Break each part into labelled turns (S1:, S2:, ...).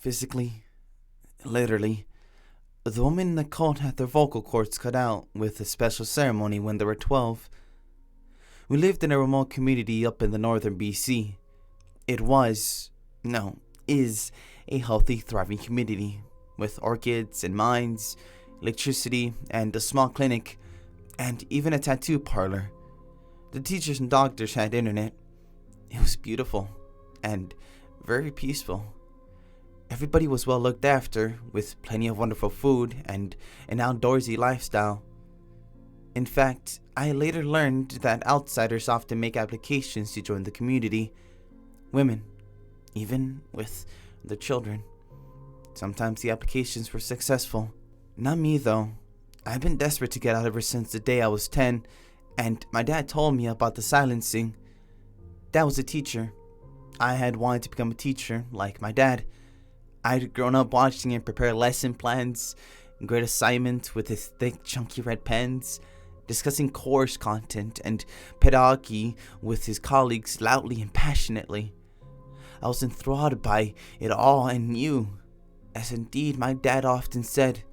S1: physically, literally. The women in the cult had their vocal cords cut out with a special ceremony when they were 12. We lived in a remote community up in the northern BC. It is a healthy, thriving community with orchids and mines, electricity, and a small clinic, and even a tattoo parlor. The teachers and doctors had internet. It was beautiful and very peaceful. Everybody was well looked after, with plenty of wonderful food and an outdoorsy lifestyle. In fact, I later learned that outsiders often make applications to join the community. Women, even with their children. Sometimes the applications were successful. Not me though. I've been desperate to get out ever since the day I was 10, and my dad told me about the silencing. Dad was a teacher. I had wanted to become a teacher, like my dad. I'd grown up watching him prepare lesson plans, grade assignments with his thick, chunky red pens, discussing course content and pedagogy with his colleagues loudly and passionately. I was enthralled by it all and knew, as indeed my dad often said,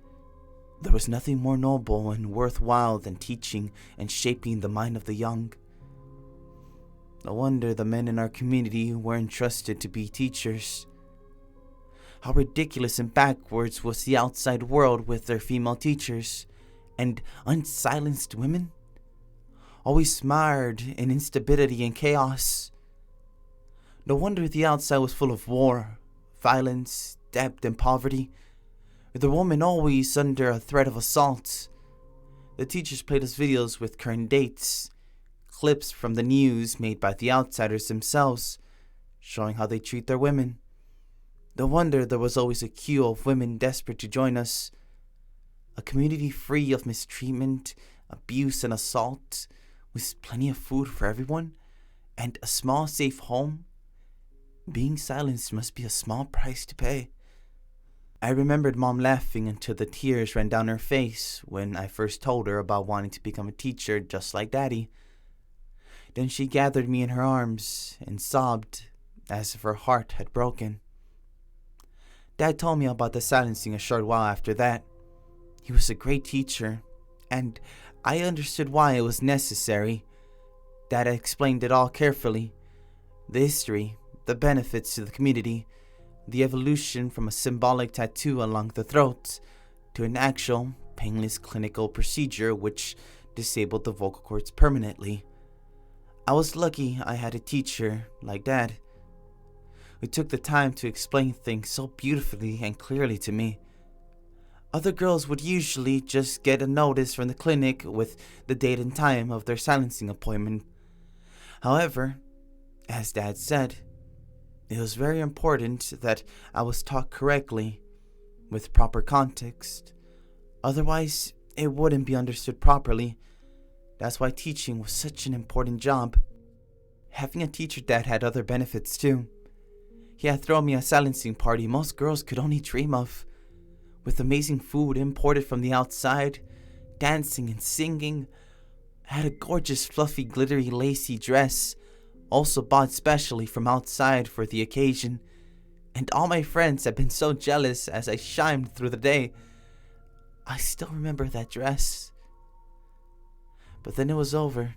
S1: there was nothing more noble and worthwhile than teaching and shaping the mind of the young. No wonder the men in our community were entrusted to be teachers. How ridiculous and backwards was the outside world with their female teachers and unsilenced women, always mired in instability and chaos. No wonder the outside was full of war, violence, debt, and poverty, with the woman always under a threat of assault. The teachers played us videos with current dates, clips from the news made by the outsiders themselves, showing how they treat their women. No wonder there was always a queue of women desperate to join us. A community free of mistreatment, abuse, and assault, with plenty of food for everyone, and a small safe home. Being silenced must be a small price to pay. I remembered Mom laughing until the tears ran down her face when I first told her about wanting to become a teacher just like Daddy. Then she gathered me in her arms and sobbed as if her heart had broken. Dad told me about the silencing a short while after that. He was a great teacher, and I understood why it was necessary. Dad explained it all carefully. The history, the benefits to the community, the evolution from a symbolic tattoo along the throat to an actual, painless clinical procedure which disabled the vocal cords permanently. I was lucky I had a teacher like Dad, who took the time to explain things so beautifully and clearly to me. Other girls would usually just get a notice from the clinic with the date and time of their silencing appointment. However, as Dad said, it was very important that I was taught correctly, with proper context. Otherwise, it wouldn't be understood properly. That's why teaching was such an important job. Having a teacher dad had other benefits too. He had thrown me a silencing party most girls could only dream of, with amazing food imported from the outside, dancing and singing. I had a gorgeous, fluffy, glittery, lacy dress, also bought specially from outside for the occasion, and all my friends had been so jealous as I shined through the day. I still remember that dress. But then it was over,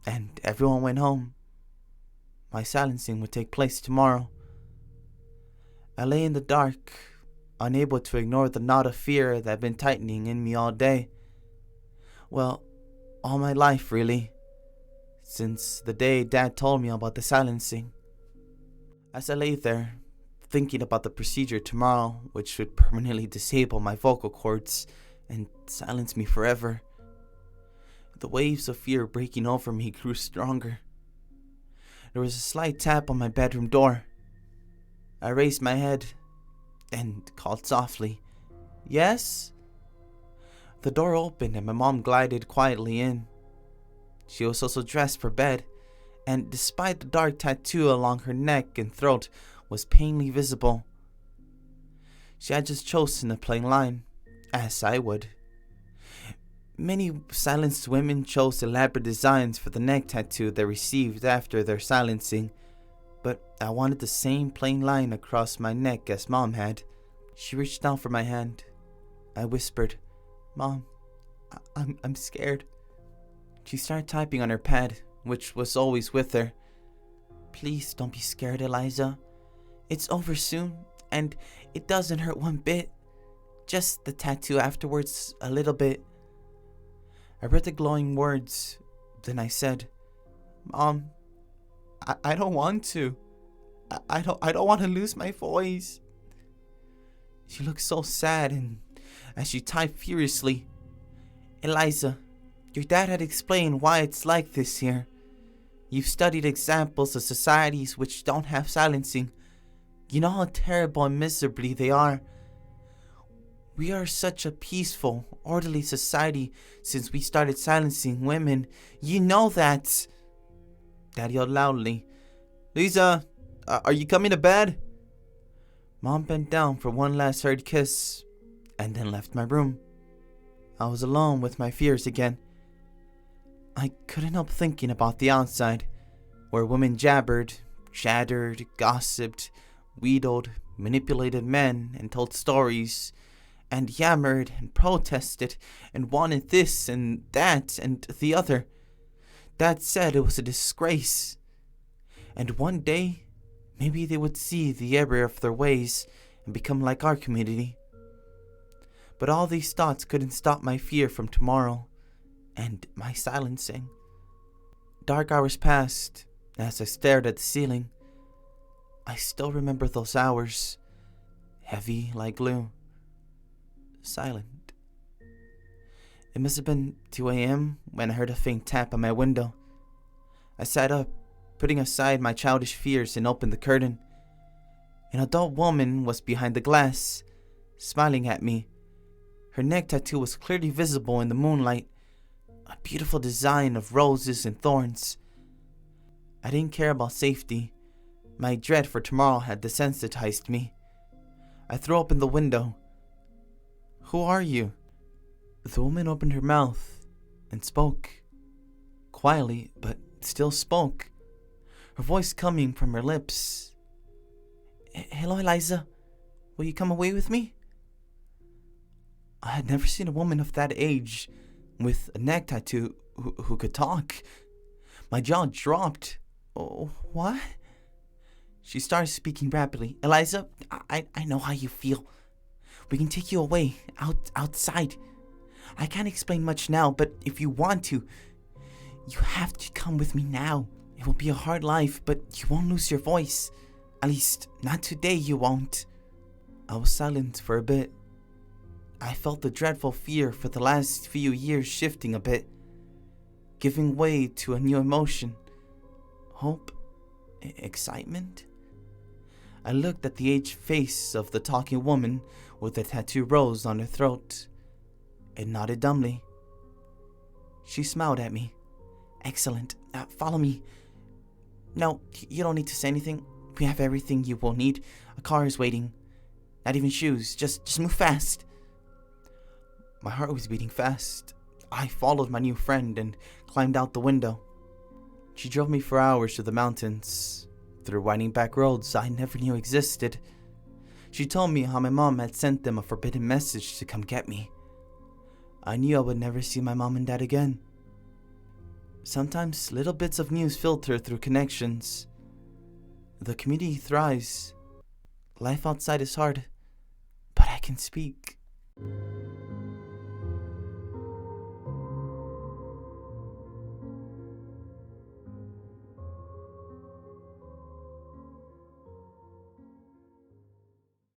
S1: and everyone went home. My silencing would take place tomorrow. I lay in the dark, unable to ignore the knot of fear that had been tightening in me all day. Well, all my life, really, since the day Dad told me about the silencing. As I lay there, thinking about the procedure tomorrow, which would permanently disable my vocal cords and silence me forever, the waves of fear breaking over me grew stronger. There was a slight tap on my bedroom door. I raised my head and called softly, "Yes?" The door opened and my mom glided quietly in. She was also dressed for bed, and despite the dark tattoo along her neck and throat was plainly visible. She had just chosen a plain line, as I would. Many silenced women chose elaborate designs for the neck tattoo they received after their silencing, but I wanted the same plain line across my neck as Mom had. She reached down for my hand. I whispered, "Mom, I'm scared." She started typing on her pad, which was always with her. "Please don't be scared, Eliza. It's over soon, and it doesn't hurt one bit. Just the tattoo afterwards a little bit." I read the glowing words, then I said, "Mom, I don't want to. I don't want to lose my voice." She looked so sad, and as she typed furiously, "Eliza, your dad had explained why it's like this here. You've studied examples of societies which don't have silencing. You know how terrible and miserably they are. We are such a peaceful, orderly society since we started silencing women. You know that." Dad yelled loudly, "Lisa, are you coming to bed?" Mom bent down for one last hurried kiss and then left my room. I was alone with my fears again. I couldn't help thinking about the outside, where women jabbered, chattered, gossiped, wheedled, manipulated men, and told stories, and yammered and protested, and wanted this and that and the other. Dad said it was a disgrace, and one day, maybe they would see the error of their ways and become like our community. But all these thoughts couldn't stop my fear from tomorrow, and my silencing. Dark hours passed as I stared at the ceiling. I still remember those hours, heavy like glue, silent. It must have been 2 a.m. when I heard a faint tap on my window. I sat up, putting aside my childish fears, and opened the curtain. An adult woman was behind the glass, smiling at me. Her neck tattoo was clearly visible in the moonlight, a beautiful design of roses and thorns. I didn't care about safety. My dread for tomorrow had desensitized me. I threw open the window. "Who are you?" The woman opened her mouth and spoke. Quietly, but still spoke. Her voice coming from her lips. "Hello, Eliza. Will you come away with me?" I had never seen a woman of that age with a neck tattoo who could talk. My jaw dropped. "Oh, what?" She started speaking rapidly. "Eliza, I know how you feel. We can take you away, outside. I can't explain much now, but if you want to, you have to come with me now. It will be a hard life, but you won't lose your voice. At least, not today you won't." I was silent for a bit. I felt the dreadful fear for the last few years shifting a bit, giving way to a new emotion. Hope? Excitement? I looked at the aged face of the talking woman with the tattoo rose on her throat, and nodded dumbly. She smiled at me. "Excellent. Follow me." "No, you don't need to say anything. We have everything you will need. A car is waiting. Not even shoes. Just move fast." My heart was beating fast. I followed my new friend and climbed out the window. She drove me for hours to the mountains, through winding back roads I never knew existed. She told me how my mom had sent them a forbidden message to come get me. I knew I would never see my mom and dad again. Sometimes little bits of news filter through connections. The community thrives. Life outside is hard, but I can speak.